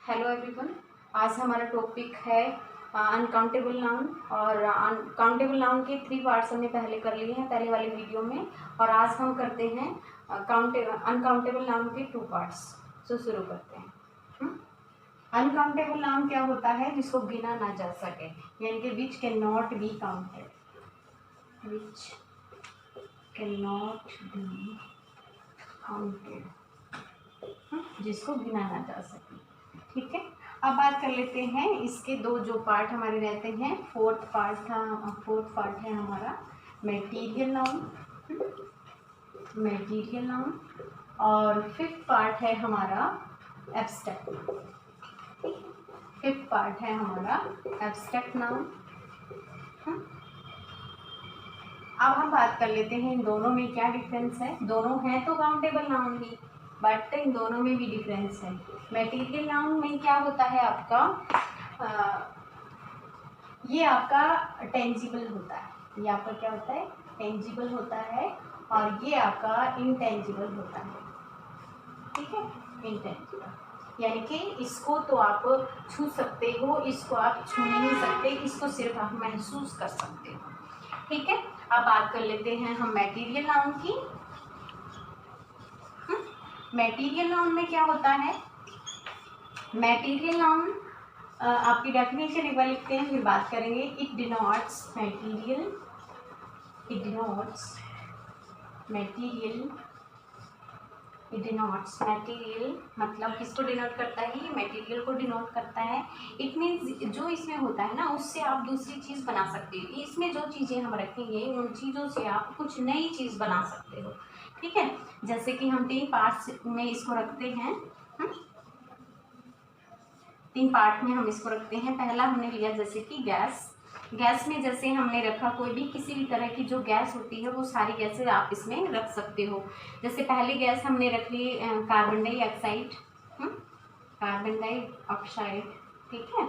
Hello everyone. आज हमारा topic है अनकाउंटेबल नाउन। और अनकाउंटेबल नाउन के 3 पार्ट्स हमने पहले कर लिए हैं पहले वाले वीडियो में, और आज हम करते हैं अनकाउंटेबल नाउन के 2 पार्ट्स। तो शुरू करते हैं। अनकाउंटेबल नाउन क्या होता है? जिसको गिना ना जा सके, यानी कि which can not be counted, which can not be counted, जिसको गिना ना जा सके। ठीक है, अब बात कर लेते हैं इसके दो जो पार्ट हमारे रहते हैं। फोर्थ पार्ट है हमारा मटेरियल नाउन, और फिफ्थ पार्ट है हमारा एब्स्ट्रैक्ट नाउन। अब हम बात कर लेते हैं इन दोनों में क्या डिफरेंस है। दोनों हैं तो countable noun he, but in दोनों में भी डिफरेंस है। मटेरियल नाउन में क्या होता है आपका, ये आपका टेंजिबल होता है, ये आपका क्या होता है? टेंजिबल होता है, और ये आपका इंटेंजिबल होता है। ठीक है, इंटेंजिबल यानी कि इसको तो आप छू सकते हो, इसको आप छू नहीं सकते, इसको सिर्फ आप महसूस कर सकते हो। ठीक है, अब बात कर लेते हैं हम मटेरियल नाउन की। मटेरियल नाउन में क्या होता है? मटेरियल नाउन आपकी डेफिनेशन एक बार लिखते हैं, फिर बात करेंगे। इट डिनोट्स मटेरियल मतलब किसको डिनोट करता है? ये मटेरियल को डिनोट करता है। इट मीन्स जो इसमें होता है ना, उससे आप दूसरी चीज़ बना सकते हो। इसमें जो चीज़ें हम रखेंगे उन चीज़ों से आप कुछ नई चीज़ बना सकते हो। ठीक है, जैसे कि हम 3 पार्ट्स में इसको रखते हैं। 3 पार्ट में हम इसको रखते हैं। पहला हमने लिया जैसे कि गैस में जैसे हमने रखा, कोई भी किसी भी तरह की जो गैस होती है वो सारी गैसें आप इसमें रख सकते हो। जैसे पहली गैस हमने रख ली कार्बन डाइऑक्साइड, ठीक है।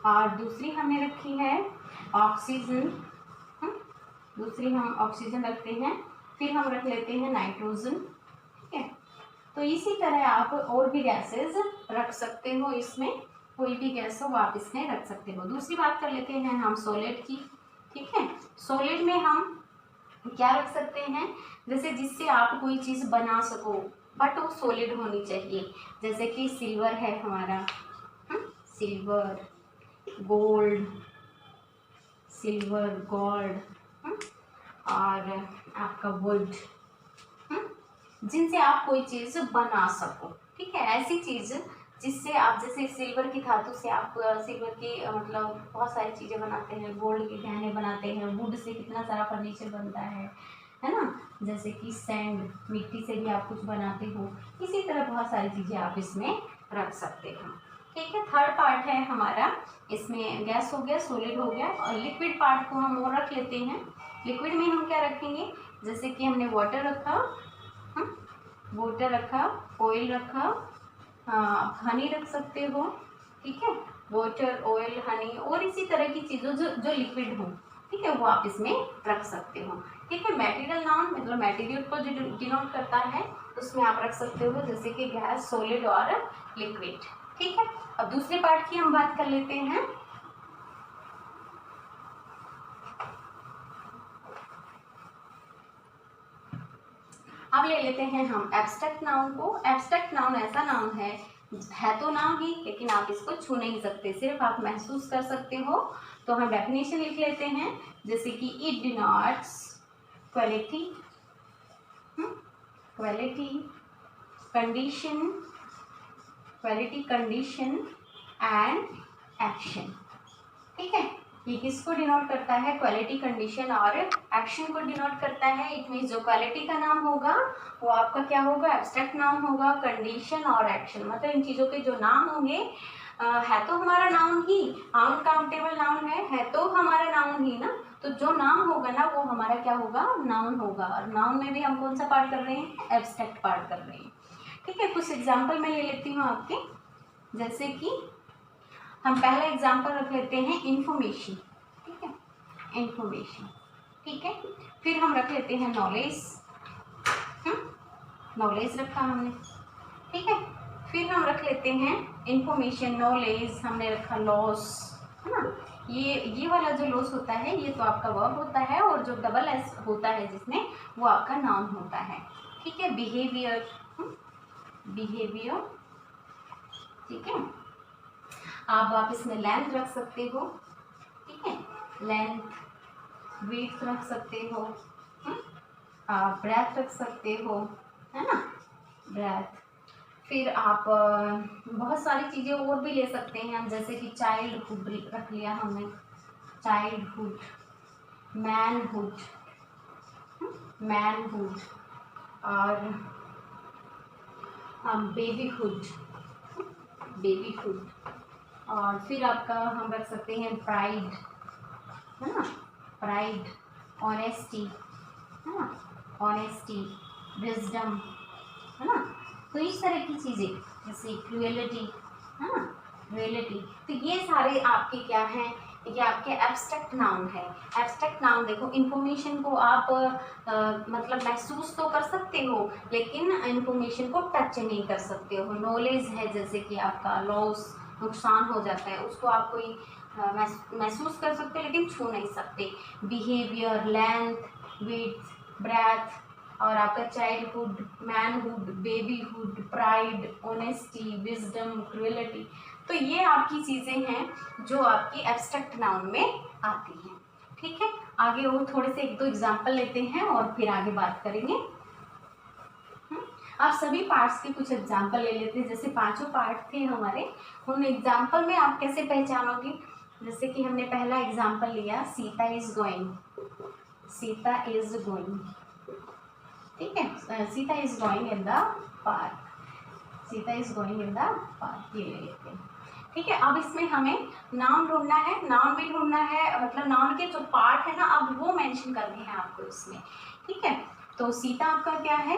और दूसरी हमने रखी है ऑक्सीजन, दूसरी हम ऑक्सीजन रखते हैं। फिर हम रख लेते हैं नाइट्रोजन। ठीक है, तो इसी तरह आप और भी गैसेज रख सकते हो, इसमें कोई भी गैस हो वो आप इसमें रख सकते हो। दूसरी बात कर लेते हैं हम सॉलिड की। ठीक है, सॉलिड में हम क्या रख सकते हैं? जैसे जिससे आप कोई चीज़ बना सको, बट वो सॉलिड होनी चाहिए। जैसे कि सिल्वर है हमारा, सिल्वर गोल्ड, और आपका वुड, जिनसे आप कोई चीज़ बना सको। ठीक है, ऐसी चीज़ जिससे आप, जैसे सिल्वर की धातु से आप सिल्वर की मतलब बहुत सारी चीज़ें बनाते हैं, गोल्ड के गहने बनाते हैं, वुड से कितना सारा फर्नीचर बनता है ना। जैसे कि सैंड, मिट्टी से भी आप कुछ बनाते हो। इसी तरह बहुत सारी चीज़ें आप इसमें रख सकते हो। ठीक है, थर्ड पार्ट है हमारा, इसमें गैस हो गया, सॉलिड हो गया, और लिक्विड पार्ट को हम और रख लेते हैं। लिक्विड में हम क्या रखेंगे? जैसे कि हमने वाटर रखा, ऑयल रखा, हनी रख सकते हो। ठीक है, वाटर, ऑयल, हनी और इसी तरह की चीज़ों जो लिक्विड हो, ठीक है, वो आप इसमें रख सकते हो। ठीक है, मटेरियल नाउन मतलब मटेरियल को जो डिनोट करता है उसमें आप रख सकते हो, जैसे कि गैस, सॉलिड और लिक्विड। ठीक है, अब दूसरे पार्ट की हम बात कर लेते हैं। अब ले लेते हैं हम एब्स्ट्रैक्ट नाउन को। एब्स्ट्रैक्ट नाउन ऐसा नाउन है तो नाउन ही, लेकिन आप इसको छू नहीं सकते, सिर्फ आप महसूस कर सकते हो। तो हम डेफिनेशन लिख लेते हैं, जैसे कि it denotes quality, condition and action. ठीक है, ये किसको डिनोट करता है? क्वालिटी, कंडीशन और एक्शन को डिनोट करता है। इट मीन्स जो क्वालिटी का नाम होगा वो आपका क्या होगा? एब्स्ट्रैक्ट नाउन होगा। कंडीशन और एक्शन मतलब इन चीज़ों के जो नाम होंगे, है तो हमारा नाउन ही, अनकाउंटेबल नाउन है तो हमारा नाउन ही ना। तो जो नाम होगा ना वो हमारा क्या होगा? नाउन होगा। और नाउन में भी हम कौन सा पार्ट कर रहे हैं? एब्स्ट्रैक्ट पार्ट कर रहे हैं। ठीक है, कुछ एग्जाम्पल मैं ले लेती हूँ आपके। जैसे कि हम पहला एग्जाम्पल रख लेते हैं इंफॉर्मेशन। ठीक है, इंफॉर्मेशन। ठीक है, फिर हम रख लेते हैं नॉलेज रखा हमने। ठीक है, फिर हम रख लेते हैं इंफॉर्मेशन, नॉलेज, हमने रखा लॉस, है ना। ये वाला जो लॉस होता है ये तो आपका वर्ब होता है, और जो डबल एस होता है जिसमें, वो आपका नाउन होता है। ठीक है, बिहेवियर, बिहेवियर, ठीक है। आप इसमें लेंथ रख सकते हो, ठीक है, लेंथ, विड्थ रख सकते हो, आप ब्रेथ रख सकते हो, है ना, ब्रेथ। फिर आप बहुत सारी चीज़ें और भी ले सकते हैं, जैसे कि चाइल्डहुड रख लिया हमने, चाइल्डहुड, मैनहुड, मैनहुड, और बेबीहुड, बेबीहुड, और फिर आपका हम रख सकते हैं प्राइड, है ना, प्राइड, ऑनेस्टी, है ना, ऑनेस्टी, विजडम, है ना। तो इस तरह की चीज़ें, जैसे क्रुएलिटी, है ना, क्रुएलिटी। तो ये सारे आपके क्या हैं, ये आपके एब्स्ट्रैक्ट नाउन है। एब्स्ट्रैक्ट नाउन देखो, इंफॉर्मेशन को आप मतलब महसूस तो कर सकते हो, लेकिन इंफॉर्मेशन को टच नहीं कर सकते हो। नॉलेज है, जैसे कि आपका लॉस, नुकसान हो जाता है, उसको आप कोई महसूस कर सकते हो लेकिन छू नहीं सकते। बिहेवियर, लेंथ, विड्थ, ब्रेथ, और आपका childhood, manhood, babyhood, pride, honesty, wisdom, cruelty. तो ये आपकी चीज़ें हैं जो आपकी एब्स्ट्रैक्ट नाउन में आती हैं। ठीक है, आगे और थोड़े से एक दो एग्जाम्पल लेते हैं और फिर आगे बात करेंगे। आप सभी पार्ट्स के कुछ एग्जाम्पल ले लेते हैं, जैसे पांचों पार्ट थे हमारे, उन एग्जाम्पल में आप कैसे पहचानोगे। जैसे कि हमने पहला एग्जाम्पल लिया, Sita is going, Sita is going, ठीक है, Sita is going in the park, Sita is going in the park, ये ले लेते हैं। ठीक है, अब इसमें हमें नाउन ढूंढना है, नाउन भी ढूंढना है, मतलब नाउन के जो पार्ट है ना, अब वो मेंशन करने हैं आपको इसमें। ठीक है, तो सीता आपका क्या है,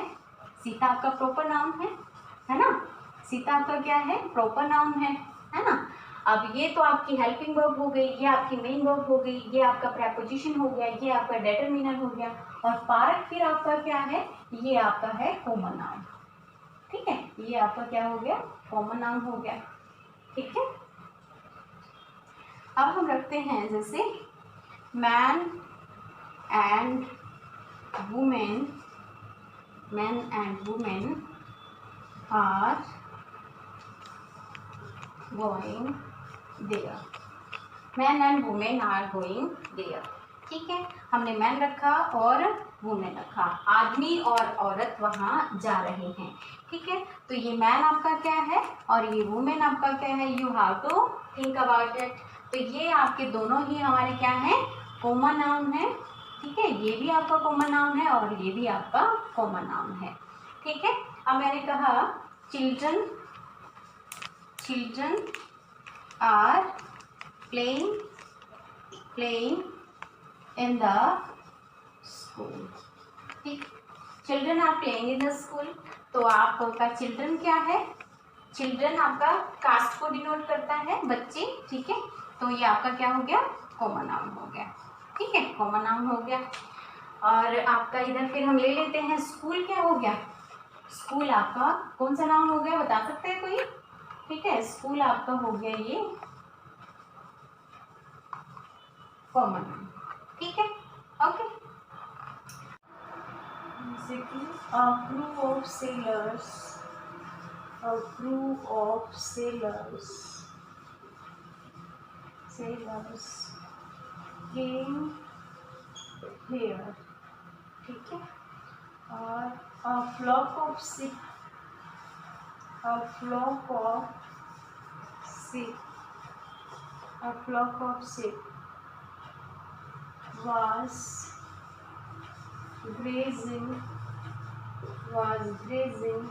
सीता आपका प्रॉपर नाउन है ना, सीता आपका क्या है, प्रॉपर नाउन है ना। अब ये तो आपकी हेल्पिंग वर्ब हो गई, ये आपकी मेन वर्ब हो गई, ये आपका प्रेपोजिशन हो गया, ये आपका डिटरमिनर हो गया, और पार्क फिर आपका क्या है, ये आपका है कॉमन नाउन। ठीक है, ये आपका क्या हो गया, कॉमन नाउन हो गया। ठीक है, अब हम रखते हैं जैसे man and women, man and women are going there, man and women are going there. ठीक है, हमने मैन रखा और वुमेन रखा, आदमी और औरत वहाँ जा रहे हैं। ठीक है, तो ये मैन आपका क्या है और ये वुमेन आपका क्या है, you have to think about it. तो ये आपके दोनों ही हमारे क्या है, कॉमन नाउन है। ठीक है, ये भी आपका कॉमन नाउन है और ये भी आपका कॉमन नाउन है। ठीक है, अब मैंने कहा children, children are playing, playing in the school। ठीक, children are playing in the school. तो आपका चिल्ड्रन क्या है, चिल्ड्रन आपका कास्ट को डिनोट करता है, बच्चे। ठीक है, तो ये आपका क्या हो गया, कॉमन नाउन हो गया। ठीक है, कॉमन नाउन हो गया। और आपका इधर फिर हम ले लेते हैं स्कूल, क्या हो गया, स्कूल आपका कौन सा नाउन हो गया, बता सकते हैं कोई। ठीक है, स्कूल आपका हो गया ये कॉमन नाउन। ठीक है, okay. A crew of sailors, a crew of sailors, sailors came here। ठीक है, और a flock of sheep, a flock of sheep, a flock of sheep was grazing, was grazing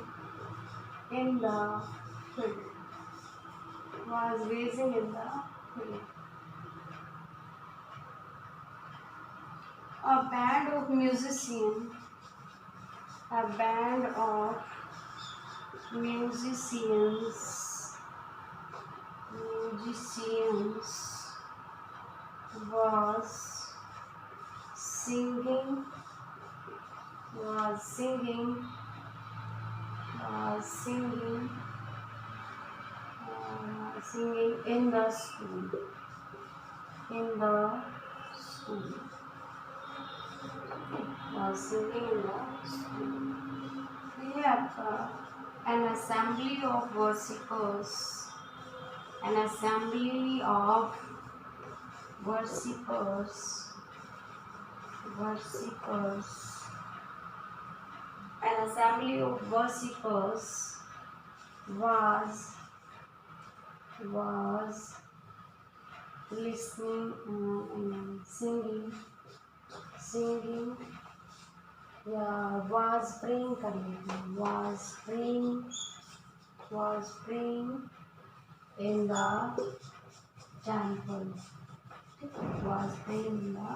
in the field, was grazing in the field। A band of musicians, a band of musicians, musicians was singing, was singing, was singing singing in the school, in the school, was singing in the school. ये आपका an assembly of worshippers, an assembly of worshippers, worshippers, an assembly of worshippers was listening, singing, yeah, was praying कर लेते हैं, was praying in the temple, was praying in the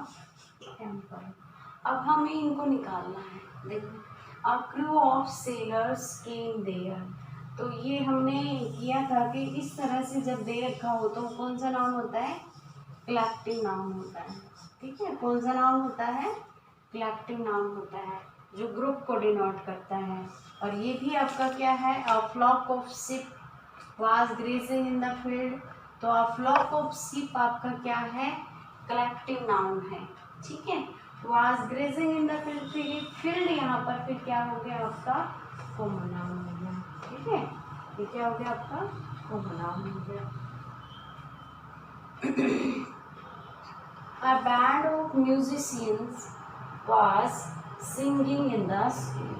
temple. अब हमें इनको निकालना है। देखो, a crew of sailors came there, तो ये हमने किया था कि इस तरह से जब दे रखा हो तो कौन सा नाउन होता है, कलेक्टिव नाउन होता है। ठीक है, कौन सा नाउन होता है, कलेक्टिव नाउन होता है, जो ग्रुप को डिनोट करता है। और ये भी आपका क्या है, a flock of sheep was grazing in the field, तो अ फ्लॉक ऑफ शिप आपका क्या है, कलेक्टिव नाउन है। ठीक है, was grazing in the field, फिर फील्ड यहाँ पर फिर क्या हो गया आपका, कॉमन नाउन हो गया। ठीक है, ये क्या हो गया आपका, कॉमन नाउन हो गया। A band of musicians was singing in the school,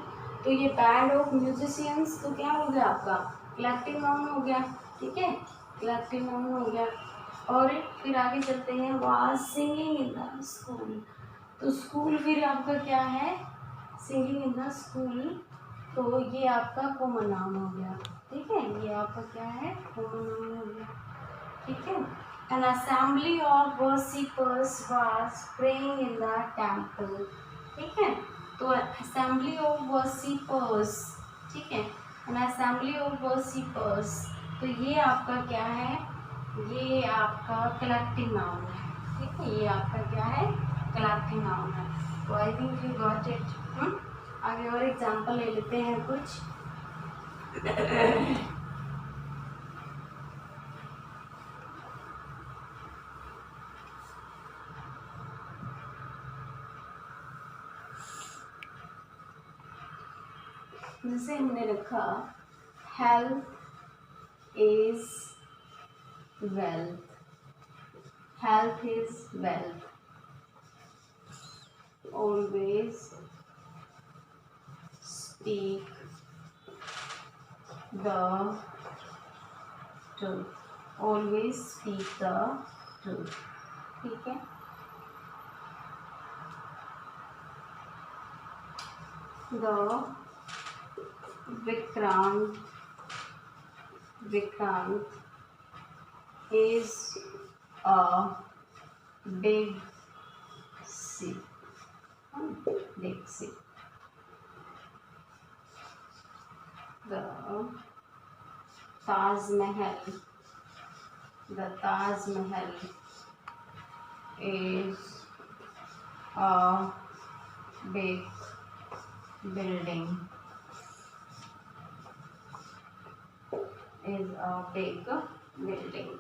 तो ये बैंड ऑफ म्यूजिशियंस तो क्या हो गया आपका, कलेक्टिव नाउन हो गया। ठीक है, कलेक्टिव नाउन हो गया। और फिर आगे चलते हैं, was singing in the school, तो स्कूल फिर आपका क्या है, सिंगिंग इन द स्कूल, तो ये आपका कॉमन नाउन हो गया। ठीक है, ये आपका क्या है, कॉमन नाउन हो गया। ठीक है, an assembly of worshippers was praying in the temple। ठीक है, तो assembly of worshippers, ठीक है, an assembly of worshippers, तो ये आपका क्या है, ये आपका कलेक्टिव नाउन है। ठीक है, ये आपका क्या है, कलेक्टिव नाउन है। तो I think you got it. आगे और एग्जाम्पल ले लेते हैं कुछ। जैसे हमने रखा, health is wealth, health is wealth, always speak the truth, always speak the truth. ठीक है, the Vikrant is a big ship, big ship. The Taj Mahal is a big building, is a big building.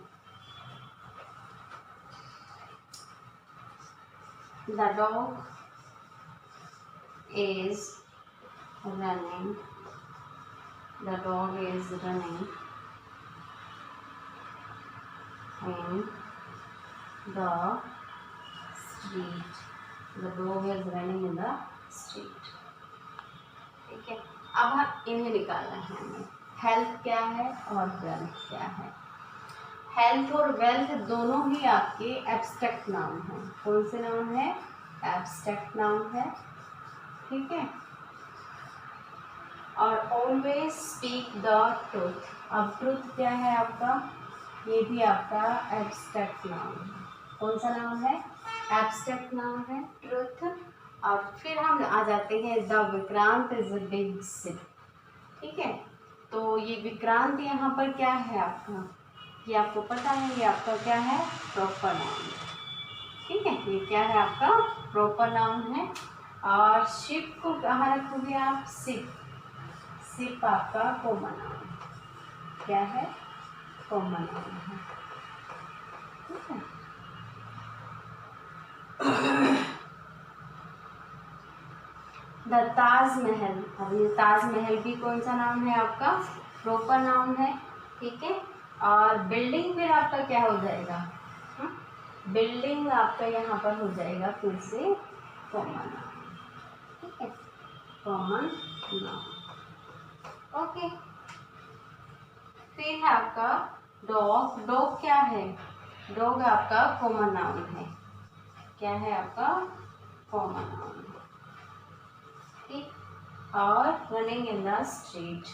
The dog is running, the dog is running in the street, the dog is running in the street। ठीक है, अब इन्हें निकालना है हमें, health क्या है और वेल्थ क्या है। हेल्थ और वेल्थ दोनों ही आपके एब्स्ट्रैक्ट नाउन हैं। कौन से नाउन है, एब्स्ट्रैक्ट नाउन है। ठीक है, और ऑलवेज स्पीक द ट्रूथ, अब ट्रूथ क्या है आपका, ये भी आपका एब्स्ट्रैक्ट नाउन है। कौन सा नाउन है, एब्स्ट्रैक्ट नाउन है, ट्रूथ। और फिर हम आ जाते हैं, the Vikrant is a big ship. ठीक है, तो ये विक्रांत यहाँ पर क्या है आपका, ये आपको पता है, ये आपका क्या है, प्रॉपर नाउन है। ठीक है, ये क्या है आपका, प्रॉपर नाउन है। और शिप को कहाँ रखोगे आप, शिप, शिप आपका कॉमन नाउन क्या है, कॉमन नाउन है, ठीक है। द ताजमहल, अब ये ताजमहल भी कौन सा नाम है आपका, प्रॉपर नाउन है, ठीक है। और बिल्डिंग फिर आपका क्या हो जाएगा, बिल्डिंग आपका यहाँ पर हो जाएगा फिर से कॉमन नाउन, ठीक है, कॉमन नाउन, ओके। फिर है आपका डॉग, डॉग क्या है, डॉग आपका कॉमन नाउन है, क्या है आपका कॉमन नाउन है, ठीक। और रनिंग इन द स्ट्रीट,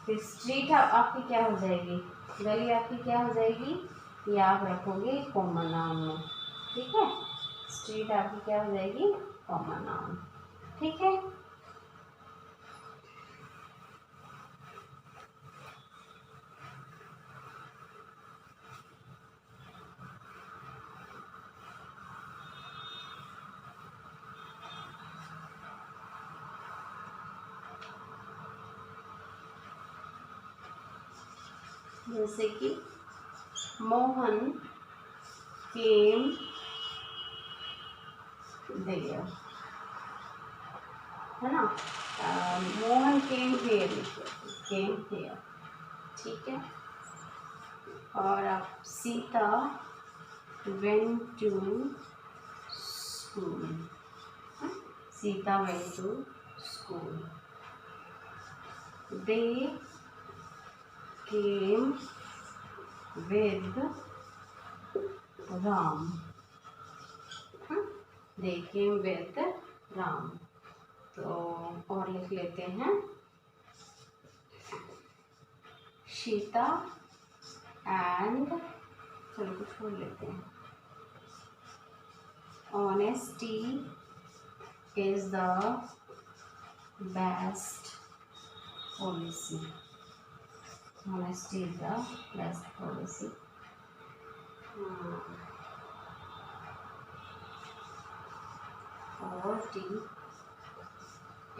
फिर स्ट्रीट आपकी क्या हो जाएगी, गली आपकी क्या हो जाएगी, ये आप रखोगे कॉमन नाउन में, ठीक है। स्ट्रीट आपकी क्या हो जाएगी कॉमन नाउन, ठीक है। जैसे कि मोहन केम देयर, है ना, Mohan came here, came here, ठीक है। और आप Sita went to school, Sita went to school, they came with Ram, they came with Ram. तो और लिख लेते हैं, सीता एंड, चलो कुछ छोड़ लेते हैं, honesty is the best policy, honesty is the best policy, poverty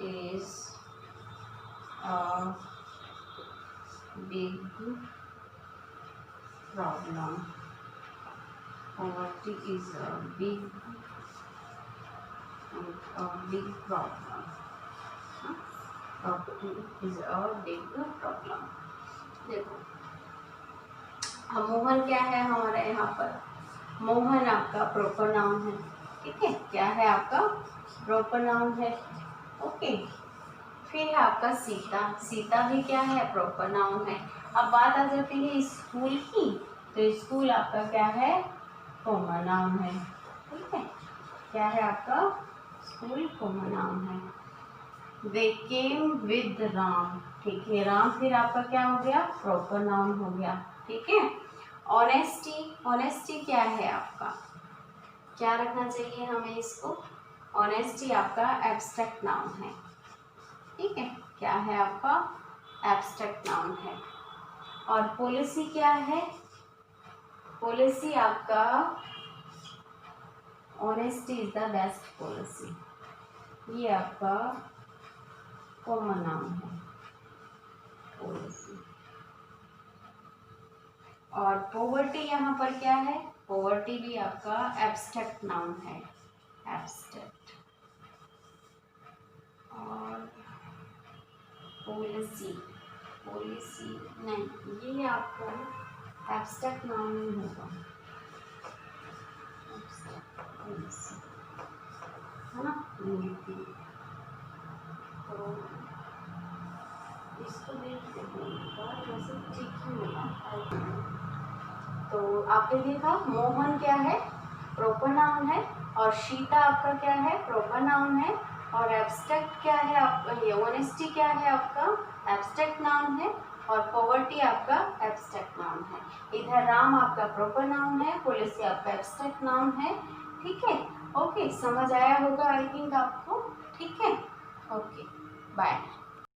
is a big problem, poverty is a big problem, poverty is a big problem। देखो हम मोहन क्या है हमारे यहाँ पर, मोहन आपका प्रॉपर नाउन है, ठीक है, क्या है आपका प्रॉपर नाउन है, ओके। फिर है आपका सीता, सीता भी क्या है प्रॉपर नाउन है। अब बात आ जाती है स्कूल की, तो स्कूल आपका क्या है कॉमन नाउन है, ठीक है, क्या है आपका स्कूल कॉमन नाउन है। दे केम विद राम, ठीक है, राम फिर आपका क्या हो गया प्रॉपर नाउन हो गया, ठीक है। ऑनेस्टी, ऑनेस्टी क्या है आपका, क्या रखना चाहिए हमें इसको, ऑनेस्टी आपका एब्स्ट्रैक्ट नाउन है, ठीक है, क्या है आपका एब्स्ट्रैक्ट नाउन है। और पॉलिसी क्या है, पॉलिसी आपका honesty is the best policy, ये आपका कॉमन नाउन है पॉलिसी। और पॉवर्टी यहाँ पर क्या है, पॉवर्टी भी आपका एब्स्ट्रैक्ट नाउन है, एब्स्ट्रैक्ट। और पॉलिसी, पॉलिसी नहीं, ये आपका एब्स्ट्रैक्ट नाउन नहीं होगा, पॉलिसी है ना, नीति। तो इसको देखते हैं वैसे ठीक ही होगा। तो आपने देखा मोहन क्या है प्रॉपर नाउन है, और सीता आपका क्या है प्रॉपर नाउन है, और एब्स्ट्रैक्ट क्या है आपका, ये ऑनेस्टी क्या है आपका एब्स्ट्रैक्ट नाउन है, और पॉवर्टी आपका एब्स्ट्रैक्ट नाउन है। इधर राम आपका प्रॉपर नाउन है, पॉलिसी आपका एब्स्ट्रैक्ट नाउन है, ठीक है। ओके, समझ आया होगा आई थिंक आपको, ठीक है, ओके, बाय।